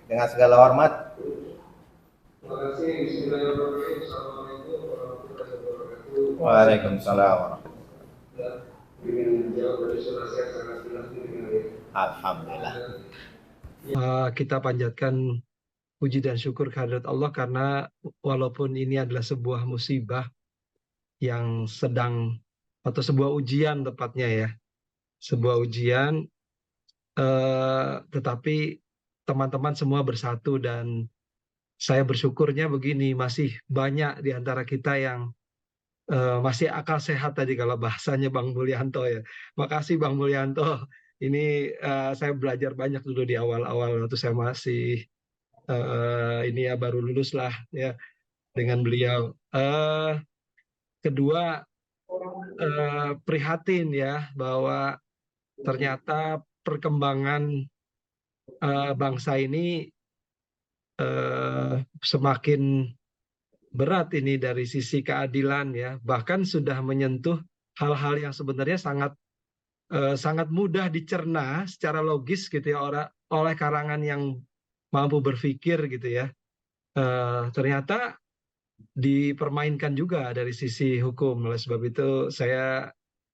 Dengan segala hormat. Terima kasih. Bismillahirrahmanirrahim. Assalamualaikum warahmatullahi wabarakatuh. Waalaikumsalam. Ya, ingin menjawab dari suara saya sangat jelas didengar ya. Alhamdulillah. Kita panjatkan puji dan syukur kehadirat Allah karena walaupun ini adalah sebuah musibah yang sedang atau sebuah ujian tepatnya ya, sebuah ujian, tetapi teman-teman semua bersatu dan saya bersyukurnya begini, masih banyak di antara kita yang masih akal sehat tadi kalau bahasanya Bang Mulyanto ya. Makasih Bang Mulyanto. Ini saya belajar banyak dulu di awal-awal waktu saya masih ini ya baru lulus lah ya dengan beliau. Kedua, prihatin ya bahwa ternyata perkembangan bangsa ini semakin berat ini dari sisi keadilan ya, bahkan sudah menyentuh hal-hal yang sebenarnya sangat mudah dicerna secara logis gitu ya oleh kalangan yang mampu berpikir gitu ya. Ternyata dipermainkan juga dari sisi hukum. Oleh sebab itu saya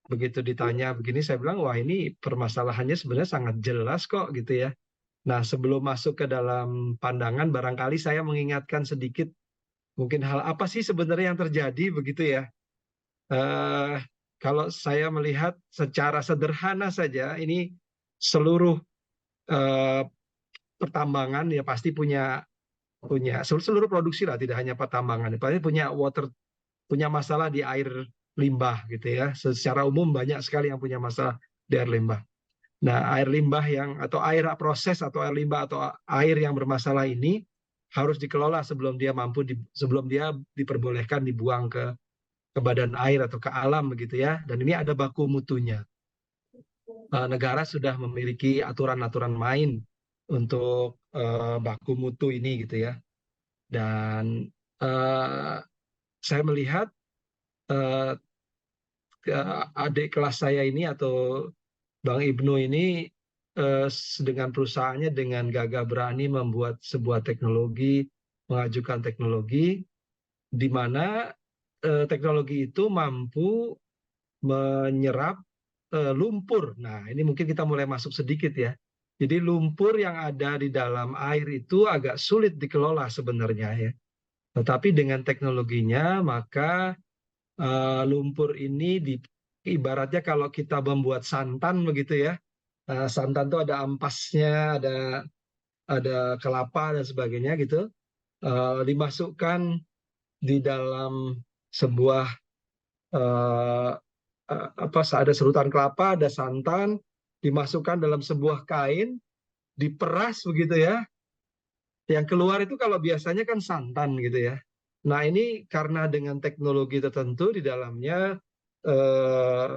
begitu ditanya begini, saya bilang wah ini permasalahannya sebenarnya sangat jelas kok gitu ya. Nah sebelum masuk ke dalam pandangan, barangkali saya mengingatkan sedikit mungkin hal apa sih sebenarnya yang terjadi begitu ya. Eh, Kalau saya melihat secara sederhana saja, ini seluruh eh, pertambangan ya pasti punya punya seluruh produksi lah, tidak hanya pertambangan, pasti punya masalah di air limbah gitu ya. Secara umum banyak sekali yang punya masalah di air limbah. Nah, air limbah yang atau air proses atau air limbah atau air yang bermasalah ini harus dikelola sebelum dia diperbolehkan dibuang ke badan air atau ke alam begitu ya. Dan ini ada baku mutunya. Negara sudah memiliki aturan-aturan main untuk baku mutu ini gitu ya. Dan uh, saya melihat uh, adik kelas saya ini atau Bang Ibnu ini dengan perusahaannya dengan gagah berani membuat sebuah teknologi, mengajukan teknologi di mana teknologi itu mampu menyerap lumpur. Nah, ini mungkin kita mulai masuk sedikit ya. Jadi lumpur yang ada di dalam air itu agak sulit dikelola sebenarnya ya. Tetapi dengan teknologinya maka lumpur ini ibaratnya kalau kita membuat santan begitu ya. Santan itu ada ampasnya, ada kelapa dan sebagainya gitu. Dimasukkan di dalam sebuah eh, ada serutan kelapa, ada santan, dimasukkan dalam sebuah kain, diperas begitu ya. Yang keluar itu kalau biasanya kan santan gitu ya. Nah ini karena dengan teknologi tertentu di dalamnya eh,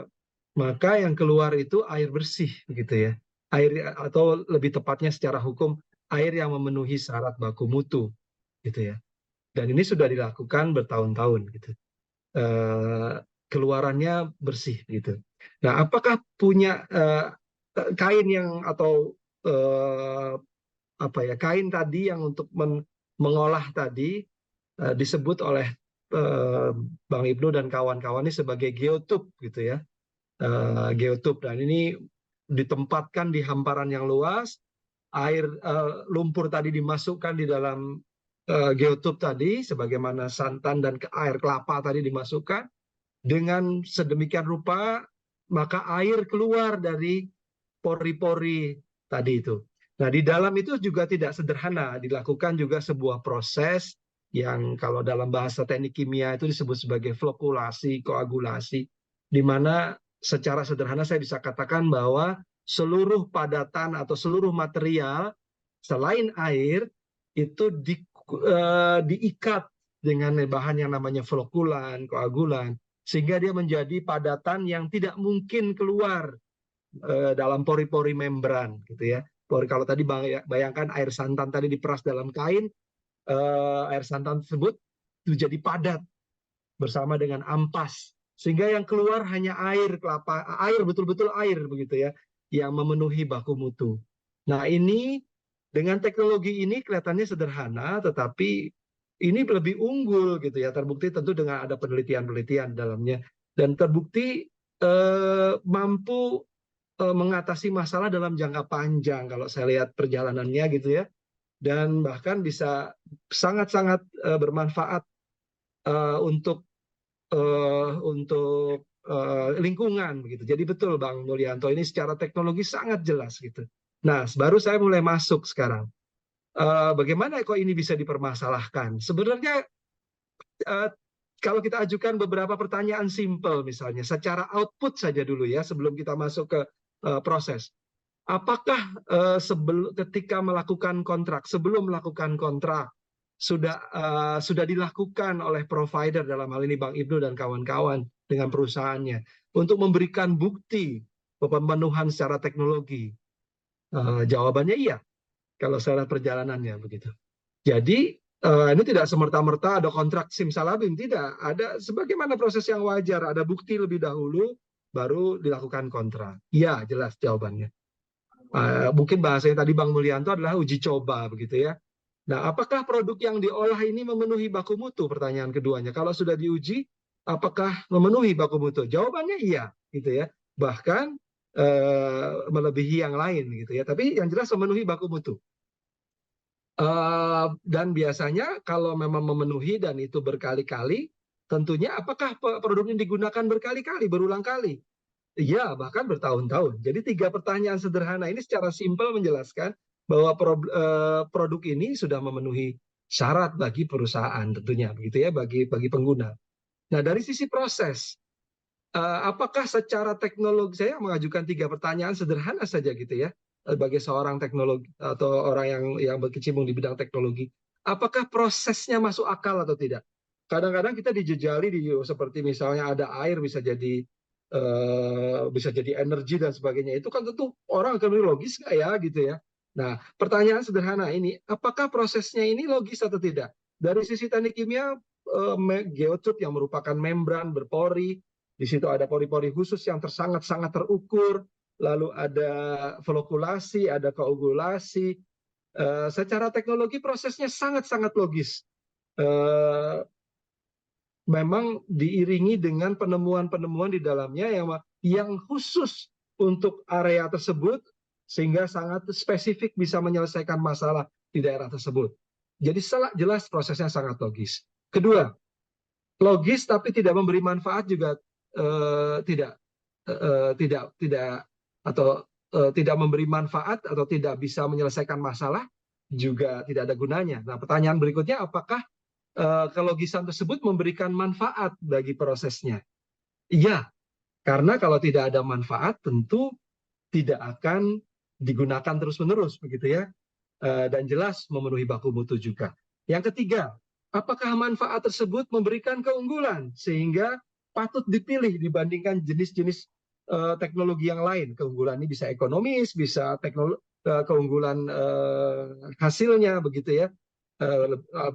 maka yang keluar itu air bersih begitu ya. Air atau lebih tepatnya secara hukum air yang memenuhi syarat baku mutu gitu ya. Dan ini sudah dilakukan bertahun-tahun gitu. Eh, Keluarannya bersih gitu. Nah, apakah punya kain yang atau eh, apa ya kain tadi yang untuk mengolah tadi disebut oleh eh, Bang Ibnu dan kawan-kawan ini sebagai geotube gitu ya. Geotube dan ini ditempatkan di hamparan yang luas, air lumpur tadi dimasukkan di dalam geotube tadi sebagaimana santan dan air kelapa tadi dimasukkan dengan sedemikian rupa maka air keluar dari pori-pori tadi itu. Nah, di dalam itu juga tidak sederhana, dilakukan juga sebuah proses yang kalau dalam bahasa teknik kimia itu disebut sebagai flokulasi, koagulasi, di mana secara sederhana saya bisa katakan bahwa seluruh padatan atau seluruh material selain air itu diikat dengan bahan yang namanya flokulan, koagulan, sehingga dia menjadi padatan yang tidak mungkin keluar dalam pori-pori membran gitu ya. Pori kalau tadi bayangkan air santan tadi diperas dalam kain, air santan tersebut jadi padat bersama dengan ampas sehingga yang keluar hanya air kelapa, air betul-betul air begitu ya, yang memenuhi baku mutu. Nah ini Dengan teknologi ini kelihatannya sederhana, tetapi ini lebih unggul gitu ya. Terbukti tentu dengan ada penelitian-penelitian dalamnya, dan terbukti mampu mengatasi masalah dalam jangka panjang kalau saya lihat perjalanannya gitu ya, dan bahkan bisa sangat-sangat bermanfaat untuk lingkungan begitu. Jadi betul Bang Mulyanto, ini secara teknologi sangat jelas gitu. Nah, baru saya mulai masuk sekarang. Bagaimana kok ini bisa dipermasalahkan? Sebenarnya eh, kalau kita ajukan beberapa pertanyaan simpel misalnya, secara output saja dulu ya, sebelum kita masuk ke proses. Apakah ketika melakukan kontrak, sebelum melakukan kontrak, sudah dilakukan oleh provider, dalam hal ini Bang Ibnu dan kawan-kawan dengan perusahaannya, untuk memberikan bukti pemenuhan secara teknologi? Jawabannya iya, kalau secara perjalanannya begitu. Jadi ini tidak semerta-merta ada kontrak simsalabim, tidak. Ada sebagaimana proses yang wajar, ada bukti lebih dahulu, baru dilakukan kontrak. Iya, jelas jawabannya. Mungkin bahasanya tadi Bang Mulyanto adalah uji coba begitu ya. Nah, apakah produk yang diolah ini memenuhi baku mutu? Pertanyaan keduanya. Kalau sudah diuji, apakah memenuhi baku mutu? Jawabannya iya, gitu ya. Bahkan melebihi yang lain, gitu ya. Tapi yang jelas memenuhi baku mutu. Dan biasanya kalau memang memenuhi dan itu berkali-kali, tentunya apakah produk ini digunakan berkali-kali, berulang kali? Iya, bahkan bertahun-tahun. Jadi 3 pertanyaan sederhana ini secara simpel menjelaskan bahwa produk ini sudah memenuhi syarat bagi perusahaan tentunya, begitu ya, bagi pengguna. Nah, dari sisi proses, apakah secara teknologi, saya mengajukan 3 pertanyaan sederhana saja gitu ya, sebagai seorang teknologi atau orang yang berkecimpung di bidang teknologi, apakah prosesnya masuk akal atau tidak? Kadang-kadang kita dijejali seperti misalnya ada air bisa jadi energi dan sebagainya. Itu kan tentu orang akan logis nggak ya gitu ya. Nah, pertanyaan sederhana ini, apakah prosesnya ini logis atau tidak? Dari sisi teknik kimia, geotube yang merupakan membran berpori, di situ ada pori-pori khusus yang sangat-sangat terukur, lalu ada flokulasi, ada koagulasi. Secara teknologi prosesnya sangat-sangat logis. Memang diiringi dengan penemuan-penemuan di dalamnya yang khusus untuk area tersebut, sehingga sangat spesifik bisa menyelesaikan masalah di daerah tersebut. Jadi jelas prosesnya sangat logis. Kedua, logis tapi tidak memberi manfaat juga tidak memberi manfaat atau tidak bisa menyelesaikan masalah juga tidak ada gunanya. Nah, pertanyaan berikutnya, apakah kelogisan tersebut memberikan manfaat bagi prosesnya? Iya, karena kalau tidak ada manfaat tentu tidak akan digunakan terus-menerus begitu ya, dan jelas memenuhi baku mutu juga. Yang ketiga, apakah manfaat tersebut memberikan keunggulan sehingga patut dipilih dibandingkan jenis-jenis teknologi yang lain? Keunggulan ini bisa ekonomis, bisa keunggulan hasilnya begitu ya.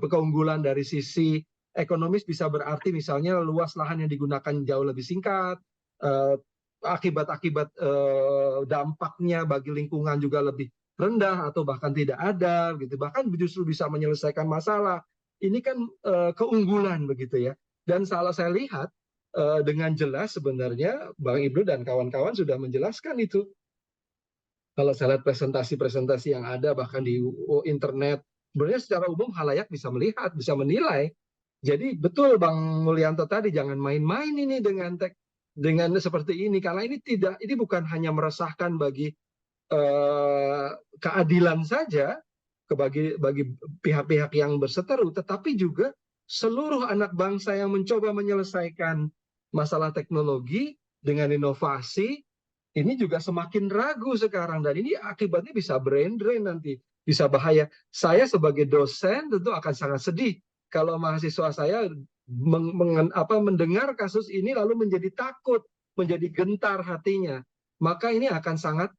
Keunggulan dari sisi ekonomis bisa berarti misalnya luas lahan yang digunakan jauh lebih singkat, akibat-akibat dampaknya bagi lingkungan juga lebih rendah atau bahkan tidak ada gitu, bahkan justru bisa menyelesaikan masalah. Ini kan keunggulan begitu ya. Dan kalau saya lihat dengan jelas sebenarnya Bang Ibnu dan kawan-kawan sudah menjelaskan itu. Kalau saya lihat presentasi-presentasi yang ada bahkan di internet, sebenarnya secara umum halayak bisa melihat, bisa menilai. Jadi betul Bang Mulyanto tadi, jangan main-main ini dengan seperti ini, karena ini bukan hanya meresahkan bagi keadilan saja bagi pihak-pihak yang berseteru, tetapi juga seluruh anak bangsa yang mencoba menyelesaikan masalah teknologi dengan inovasi. Ini juga semakin ragu sekarang, dan ini akibatnya bisa brain drain nanti, bisa bahaya. Saya sebagai dosen tentu akan sangat sedih kalau mahasiswa saya mendengar kasus ini lalu menjadi takut, menjadi gentar hatinya. Maka ini akan sangat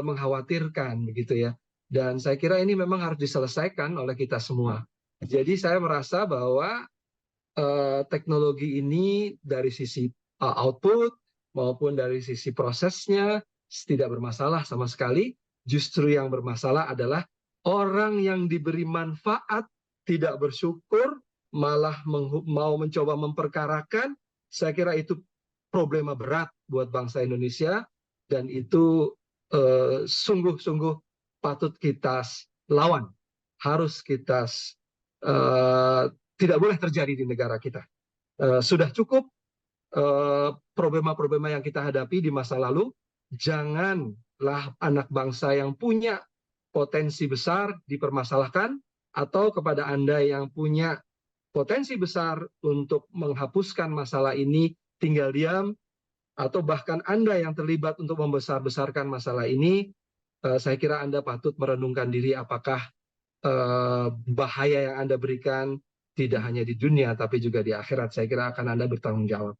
mengkhawatirkan begitu ya. Dan saya kira ini memang harus diselesaikan oleh kita semua. Jadi saya merasa bahwa teknologi ini dari sisi output maupun dari sisi prosesnya tidak bermasalah sama sekali. Justru yang bermasalah adalah Orang yang diberi manfaat tidak bersyukur, malah mau mencoba memperkarakan, saya kira itu problema berat buat bangsa Indonesia, dan itu sungguh-sungguh patut kita lawan. Harus kita tidak boleh terjadi di negara kita. Sudah cukup problema-problema yang kita hadapi di masa lalu. Janganlah anak bangsa yang punya potensi besar dipermasalahkan, atau kepada Anda yang punya potensi besar untuk menghapuskan masalah ini tinggal diam, atau bahkan Anda yang terlibat untuk membesar-besarkan masalah ini, saya kira Anda patut merenungkan diri apakah bahaya yang Anda berikan tidak hanya di dunia tapi juga di akhirat. Saya kira akan Anda bertanggung jawab.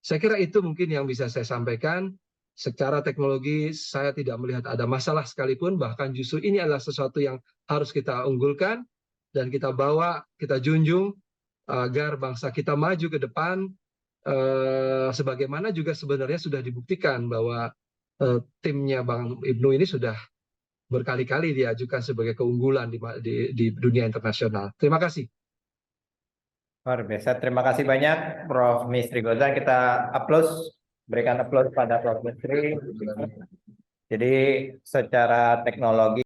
Saya kira itu mungkin yang bisa saya sampaikan. Secara teknologi saya tidak melihat ada masalah sekalipun, bahkan justru ini adalah sesuatu yang harus kita unggulkan dan kita bawa, kita junjung agar bangsa kita maju ke depan, sebagaimana juga sebenarnya sudah dibuktikan bahwa timnya Bang Ibnu ini sudah berkali-kali diajukan sebagai keunggulan di dunia internasional. Terima kasih. Luar biasa. Terima kasih banyak Prof. Mistry Ghozan. Kita berikan aplaus pada Prof. Mistry. Jadi secara teknologi